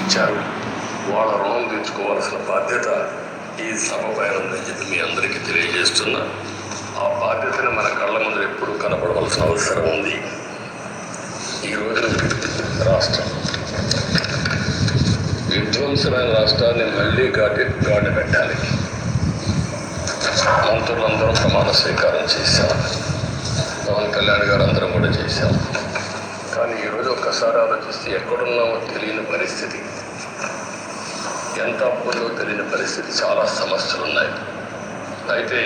ఇచ్చారు. వాళ్ళ రుణం తీర్చుకోవాల్సిన బాధ్యత ఈ సభ పైన ఉందని చెప్పి మీ అందరికీ తెలియజేస్తున్నా. ఆ బాధ్యతను మన కళ్ళ ముందు ఎప్పుడూ కనపడవలసిన అవసరం ఉంది. ఈరోజు రాష్ట్రం విధ్వంసమైన రాష్ట్రాన్ని మళ్ళీ గాడి పెట్టాలి. మంత్రులందరం ప్రమాణ స్వీకారం చేశాం. పవన్ కళ్యాణ్ గారు అందరం కూడా చేశాం. కానీ ఈరోజు ఒక్కసారి ఆలోచిస్తే ఎక్కడున్నామో తెలియని పరిస్థితి, ఎంత అప్పుందో తెలియని పరిస్థితి, చాలా సమస్యలు ఉన్నాయి. అయితే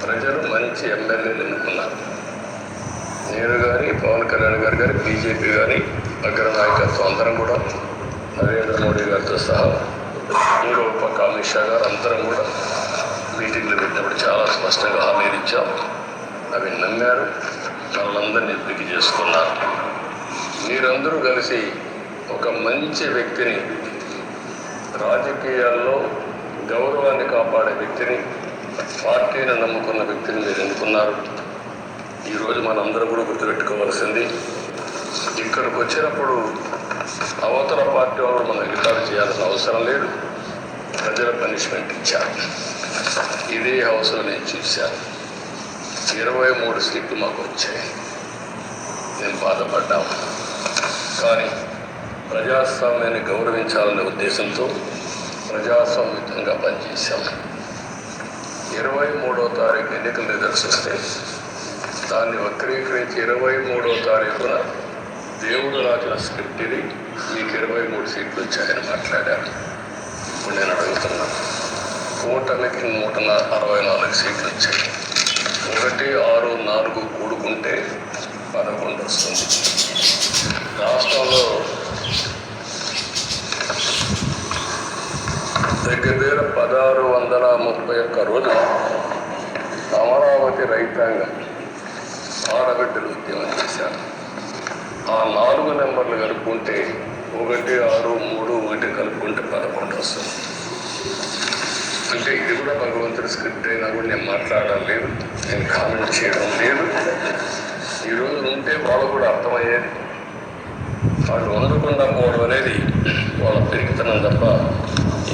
ప్రజలు మంచి ఎమ్మెల్యేలు ఎన్నుకున్నారు. నేను కానీ, పవన్ కళ్యాణ్ గారు కానీ, బీజేపీ కానీ, అగ్ర నాయకత్వం అందరం కూడా, నరేంద్ర మోడీ గారితో సహా, ఇంకో పక్క అమిత్ షా గారు అందరం కూడా మీటింగ్లు పెట్టినప్పుడు చాలా స్పష్టంగా హామీలు ఇచ్చాం. అవి నమ్మారు, వాళ్ళందరినీ ఎన్నిక చేసుకున్నారు. మీరందరూ కలిసి ఒక మంచి వ్యక్తిని, రాజకీయాల్లో గౌరవాన్ని కాపాడే వ్యక్తిని, పార్టీని నమ్ముకున్న వ్యక్తిని మీరు ఎన్నుకున్నారు. ఈరోజు మనందరం కూడా గుర్తుపెట్టుకోవాల్సింది, ఇక్కడికి వచ్చినప్పుడు అవతల పార్టీ వాళ్ళు మనం ఎగితాలు చేయాల్సిన అవసరం లేదు. ప్రజల పనిష్మెంట్ ఇచ్చారు. ఇదే హౌస్లో నేను చూశాను. 23 సీట్లు మాకు వచ్చాయి. నేను బాధపడ్డాము. కానీ ప్రజాస్వామ్యాన్ని గౌరవించాలనే ఉద్దేశంతో ప్రజాస్వామ్యంగా పనిచేశాం. 23వ తారీఖు ఎన్నికల రిజల్ట్స్ వస్తే దాన్ని వక్రీకరించి 23వ తారీఖున దేవుడు రాసిన స్క్రిప్ట్ ఇది, మీకు 23 సీట్లు వచ్చాయని మాట్లాడారు. ఇప్పుడు నేను అడుగుతున్నా, కూటమికి 164 సీట్లు వచ్చాయి. 1, 6, 4 కూడుకుంటే 11 వస్తుంది. రాష్ట్రంలో దగ్గర 1631 రోజులు అమరావతి రైతాంగం ఆడబిడ్డలు ఉద్యమం చేశారు. ఆ 4 నెంబర్లు కలుపుకుంటే 1, 6, 3, 1 కలుపుకుంటే 11 వస్తుంది. అంటే ఇది కూడా భగవంతుడి స్క్రిప్ట్ అయినా కూడా నేను మాట్లాడడం లేదు, నేను కామెంట్ చేయడం లేదు. ఈరోజు ఉంటే వాళ్ళు కూడా అర్థమయ్యేది. వాళ్ళు ఉండకుండా పోవడం అనేది వాళ్ళ పెరుగుతున్నాం తప్ప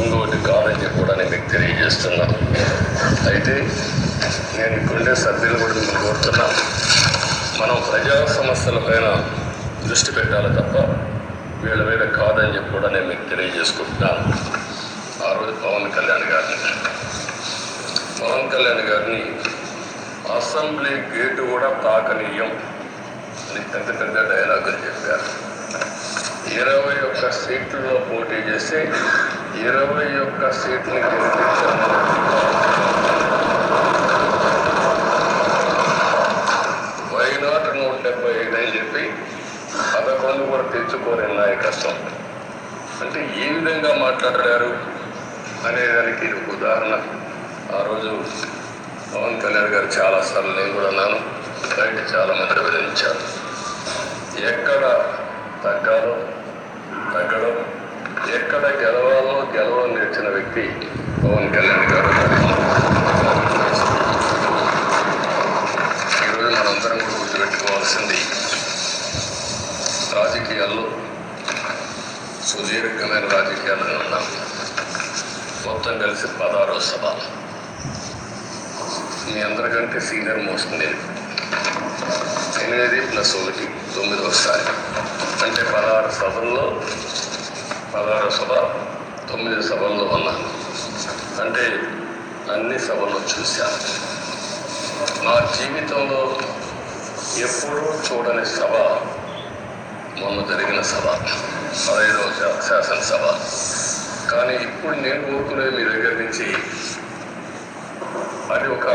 ఇంకోటి కాదని చెప్పి కూడా నేను మీకు తెలియజేస్తున్నాను. అయితే నేను ఇక్కడుండే సభ్యులు కూడా మిమ్మల్ని కోరుతున్నా, మనం ప్రజా సమస్యలపైన దృష్టి పెట్టాలి తప్ప వీళ్ళ మీద కాదని చెప్పి కూడా నేను మీకు తెలియజేసుకుంటున్నాను. ఆ రోజు పవన్ కళ్యాణ్ గారిని అసెంబ్లీ గేటు కూడా తాకనీయం అని పెద్ద పెద్ద డైలాగులు చెప్పారు. 21 సీట్లలో పోటీ చేసి 21 సీట్ని గెలిపించారు. వైనాట్ 175 అని చెప్పి 11 కూడా తెచ్చుకోలే నాయకత్వం. అంటే ఏ విధంగా మాట్లాడారు అనేదానికి ఇది ఒక ఉదాహరణ. ఆ రోజు పవన్ కళ్యాణ్ గారు చాలాసార్లు, నేను కూడా అన్నాను, బయట చాలామంది వివరించారు. ఎక్కడ తగ్గడం, ఎక్కడ గెలవడం నేర్చిన వ్యక్తి పవన్ కళ్యాణ్ గారు. ఈరోజు మనందరం కూడా గుర్తుపెట్టుకోవాల్సింది, రాజకీయాల్లో సుదీర్ఘమైన రాజకీయాల్లో ఉన్నాం. మొత్తం కలిసి 16వ సభ. మీ అందరికంటే సీనియర్ మోస్ట్ నేను. 8 + 1 9వసారి, అంటే 16 సభల్లో 16వ సభ 9 సభల్లో ఉన్నాను. అంటే అన్ని సభల్లో చూశాను. నా జీవితంలో ఎప్పుడూ చూడని సభ మొన్న జరిగిన సభ, 15వ శాసనసభ. కానీ ఇప్పుడు నేను కోరుకునే మీ దగ్గర నుంచి అది ఒక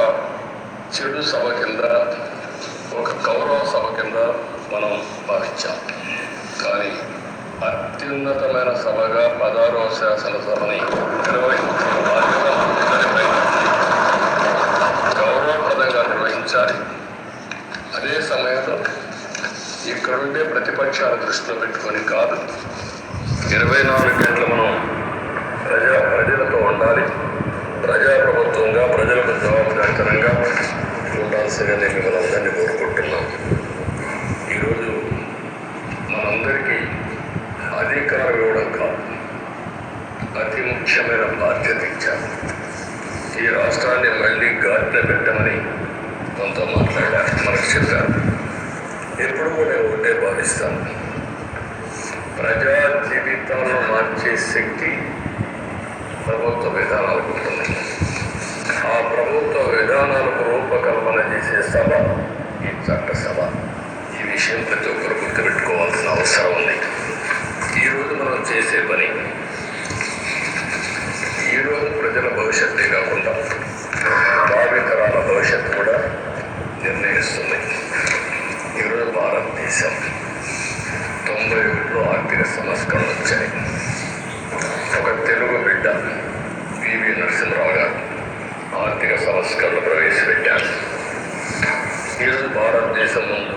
చెడు సభ కింద, ఒక గౌరవ సభ కింద మనం భావించాం. కానీ అత్యున్నతమైన సభగా 16వ శాసనసభని నిర్వహించిన బాధ్యత మనందరిపై. గౌరవప్రదంగా నిర్వహించాలి. అదే సమయంలో ఇక్కడుండే ప్రతిపక్షాల దృష్టిలో పెట్టుకొని కాదు, 24 గంటలు మనం ప్రజలతో ఉండాలి. ప్రజాప్రభుత్వంగా, ప్రజలకు జవాబుదారితనంగా ఉండాల్సిందిగా నేను మిమ్మల్ని అందరినీ కోరుకుంటున్నాం. ఈరోజు మనందరికీ అధికారం ఇవ్వడం కాదు, అతి ముఖ్యమైన బాధ్యత ఇచ్చారు. ఈ రాష్ట్రాన్ని మళ్ళీ గాడిన పెట్టమని మనతో మాట్లాడారు, మనకు చెప్పారు. ఎప్పుడు నేను ఒకటే భావిస్తాను, ప్రజా జీవితాలను మార్చే శక్తి ప్రభుత్వ విధానాలకు ఉంటుంది. ఆ ప్రభుత్వ విధానాలకు రూపకల్పన చేసే సభ ఈ చట్టసభ. ఈ విషయం ప్రతి ఒక్కరు గుర్తుపెట్టుకోవాల్సిన అవసరం ఉంది. ఈరోజు మనం చేసే పని ఈరోజు ప్రజల భవిష్యత్తే కాకుండా భావితరాల భవిష్యత్తు కూడా నిర్ణయిస్తుంది. ఈరోజు భారతదేశం 91లో ఆర్థిక సంస్కరణలు వచ్చాయి. ఒక తెలుగు బిడ్డ పివి నరసింహరావు గారు ఆర్థిక సంస్కరణలు ప్రవేశపెట్టారు. ఈరోజు భారతదేశం ముందు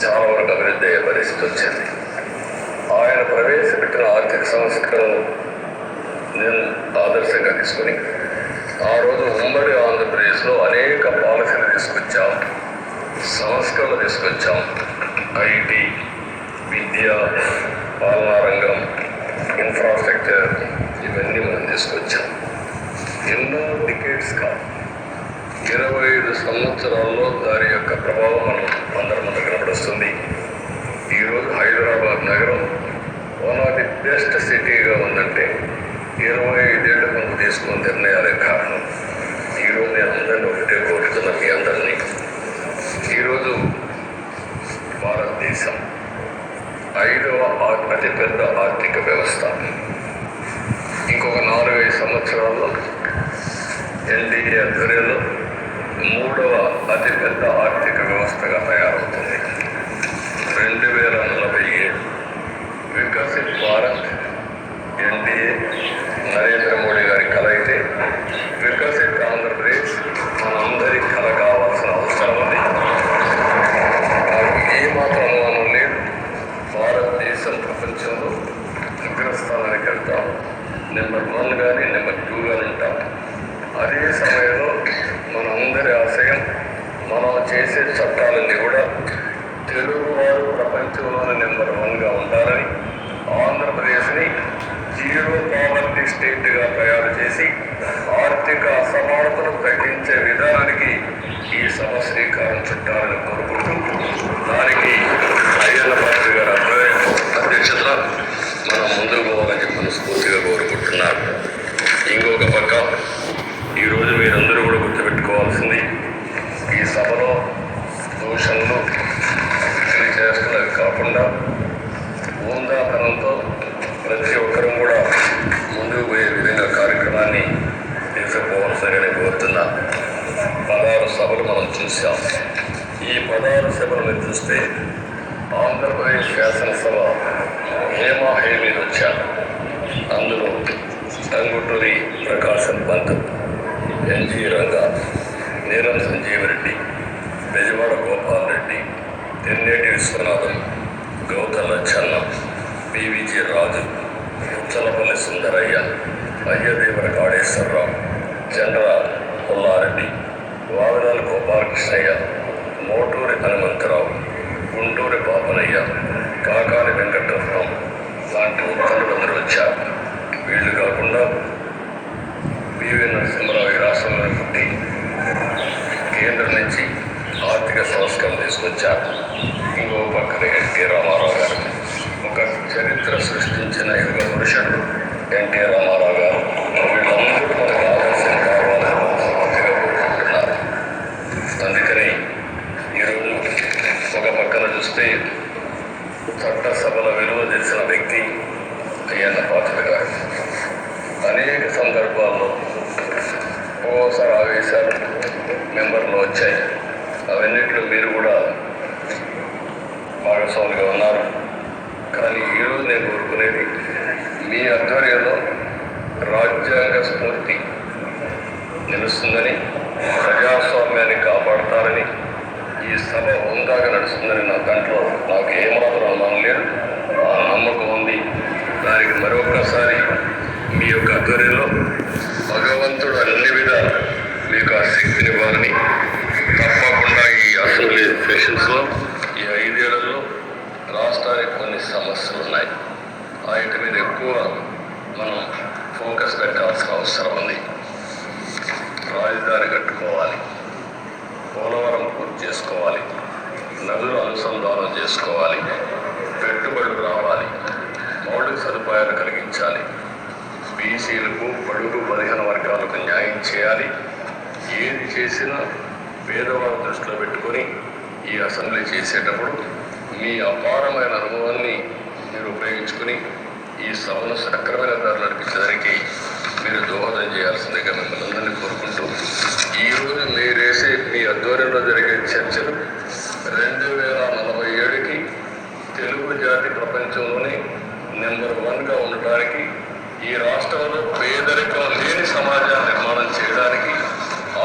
చాలా వరకు అభివృద్ధి అయ్యే పరిస్థితి వచ్చింది. ఆయన ప్రవేశపెట్టిన ఆర్థిక సంస్కరణలు నేను ఆదర్శంగా తీసుకుని ఆ రోజు ఉమ్మడి ఆంధ్రప్రదేశ్లో అనేక పాలసీలు తీసుకొచ్చాం, సంస్కరణలు తీసుకొచ్చాం. ఐటీ, విద్య, పాలనా రంగం, ఇన్ఫ్రాస్ట్రక్చర్ ఇవన్నీ మనం తీసుకొచ్చాం. ఎన్నో డికేట్స్ కాదు, 25 సంవత్సరాల్లో దాని యొక్క ప్రభావం మనం అందరి ముందు కనబడుస్తుంది. ఈరోజు హైదరాబాద్ నగరం వన్ ఆఫ్ ది బెస్ట్ సిటీగా ఉందంటే 25 ఏళ్ల ముందు తీసుకున్న నిర్ణయాలే కారణం. ఈరోజు నేను అందరినీ ఒకటే కోరుతున్నా, మీ అందరినీ, ఈరోజు భారతదేశం 5వ అతిపెద్ద ఆర్థిక వ్యవస్థ. ఇంకొక 4-5 సంవత్సరాల్లో ఎన్డీఏ ఆధ్వర్యంలో 3వ అతిపెద్ద ఆర్థిక వ్యవస్థగా తయారవుతుంది. 2047 వికసిత్ భారత్ ఎన్డీఏ నరేంద్ర మోడీ గారి కళ అయితే, వికసిత్ ఆంధ్రప్రదేశ్ మనందరి కళ కావాల్సిన అవసరం ఉంది. నాకు ఏమాత్రం అనుమానం లేదు, భారతదేశం ప్రపంచంలో అగ్రస్థానానికి వెళ్తాం. నెంబర్ 1 కానీ నెంబర్ 2 కానీ ఉంటాం. అదే సమయంలో మనందరి ఆశయం, మనం చేసే చట్టాలన్నీ కూడా తెలుగువారు ప్రపంచంలోనే నెంబర్ 1గా ఉండాలని, ఆంధ్రప్రదేశ్ని జీరో పావర్టీ స్టేట్గా తయారు చేసి ఆర్థిక అసమానతను తగ్గించే విధానానికి ఈ సభ శ్రీకారం చుట్టాలని కోరుకుంటూ, దానికి అయ్యన్న పాత్రి గారి అధ్యక్షత మనం ముందుకు పోవాలని చెప్పి స్ఫూర్తిగా కోరుకుంటున్నారు. ఇంకొక పక్క ఈరోజు మీరందరూ కూడా గుర్తుపెట్టుకోవాల్సింది, ఈ సభలో దూషణలు చేస్తున్నవి కాకుండా ఊందాతనంతో ప్రతి ఒక్కరూ కూడా ముందుకు పోయే విధంగా కార్యక్రమాన్ని తీసుకుపోవాల్సిందిగా కోరుతున్నా. 16 సభలు మనం చూసాం. ఈ 16 సభలు మీరు చూస్తే ఆంధ్రప్రదేశ్ శాసనసభ హేమాహే మీద వచ్చారు. అందులో టంగుటూరి ప్రకాశం పంత్, ఎన్జీ రంగా, నీలం సంజీవరెడ్డి, బెజవాడ గోపాల్ రెడ్డి, తెన్నేటి విశ్వనాథం, గౌతల చెన్నం, పివిజి రాజు, ఉచ్చలపల్లి సుందరయ్య, అయ్యదేవర కాళేశ్వరరావు, చంద్ర పుల్లారెడ్డి, వావిలాల గోపాలకృష్ణయ్య, మోటూరి హనుమంతరావు, గుంటూరి పాపనయ్య, కాకాని వెంకటరత్నం లాంటి ఉత్తరులందరూ వచ్చారు. వీళ్ళు కాకుండా పివి నరసింహరావు ఈ రాష్ట్రంలో పుట్టి కేంద్రం నుంచి ఆర్థిక సంస్కరణ తీసుకొచ్చారు. ఇంకో పక్కన ఎన్టీ రామారావు గారు, ఒక చరిత్ర సృష్టించిన యుగ పురుషుడు ఎన్టీ రామారావు గారు. వీళ్ళందరూ మనకు ఆదర్శం కావాలని సమర్థిగా కోరుకుంటున్నారు. అందుకని ఈరోజు ఒక పక్కన చూస్తే చట్టసభల విలువ తెలిసిన వ్యక్తి అయ్యన్న పాత్రుడు గారు. అనేక సందర్భాల్లో ఒక్కోసారి ఆవేశాలు మెంబర్లు వచ్చాయి. అవన్నిట్లో మీరు కూడా భాగస్వామిగా ఉన్నారు. కానీ ఈరోజు నేను కోరుకునేది, మీ ఆధ్వర్యంలో రాజ్యాంగ స్ఫూర్తి నిలుస్తుందని, ప్రజాస్వామ్యాన్ని కాపాడతారని, ఈ సభ హుందాగా నడుస్తుందని దాంట్లో నాకు ఏమాత్రం అనుమానం లేదు. ఆ నమ్మకం ఉంది. దానికి మరొకసారి మీ యొక్క ఆధ్వర్యంలో భగవంతుడు అన్ని విధాలు మీకు ఆ శక్తినివ్వాలని, తప్పకుండా ఈ అసెంబ్లీ సెషన్స్లో ఈ 5 ఏళ్లలో రాష్ట్రానికి కొన్ని సమస్యలు ఉన్నాయి. వాటి మీద ఎక్కువ మనం ఫోకస్ పెట్టాల్సిన అవసరం ఉంది. రాజధాని కట్టుకోవాలి, పోలవరం పూర్తి చేసుకోవాలి, నదులు అనుసంధానం చేసుకోవాలి, పెట్టుబడులు రావాలి, మౌలిక సదుపాయాలు కలిగించాలి, బీసీలకు బడుగు బలహీన వర్గాలకు న్యాయం చేయాలి. ఏది చేసినా పేదవాళ్ళ దృష్టిలో పెట్టుకొని ఈ అసెంబ్లీ చేసేటప్పుడు మీ అపారమైన అనుభవాన్ని మీరు ఉపయోగించుకుని ఈ సభను సక్రమైన దారి నడిపించడానికి మీరు దోహదం చేయాల్సిందిగా మిమ్మల్ని అందరినీ కోరుకుంటూ, ఈరోజు మీరేసే మీ ఆధ్వర్యంలో జరిగే చర్చలు 2047కి తెలుగు జాతి ప్రపంచంలోనే నెంబర్ 1గా ఉండటానికి, ఈ రాష్ట్రంలో పేదరికం లేని సమాజాన్ని నిర్మాణం చేయడానికి,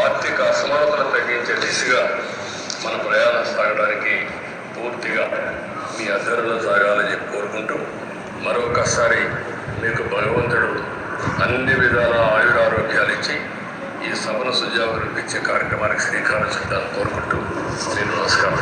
ఆర్థిక అసమానతలు తగ్గించే దిశగా మన ప్రయాణం సాగడానికి పూర్తిగా మీ ఆధ్వర్యంలో సాగాలని చెప్పి కోరుకుంటూ, మరొకసారి మీకు భగవంతుడు అన్ని విధాల ఆయురారోగ్యాలు ఇచ్చి ఈ సభను సుజాభివృద్ధి ఇచ్చే కార్యక్రమానికి శ్రీకారం చుట్టాలని కోరుకుంటూ నేను నమస్కారం.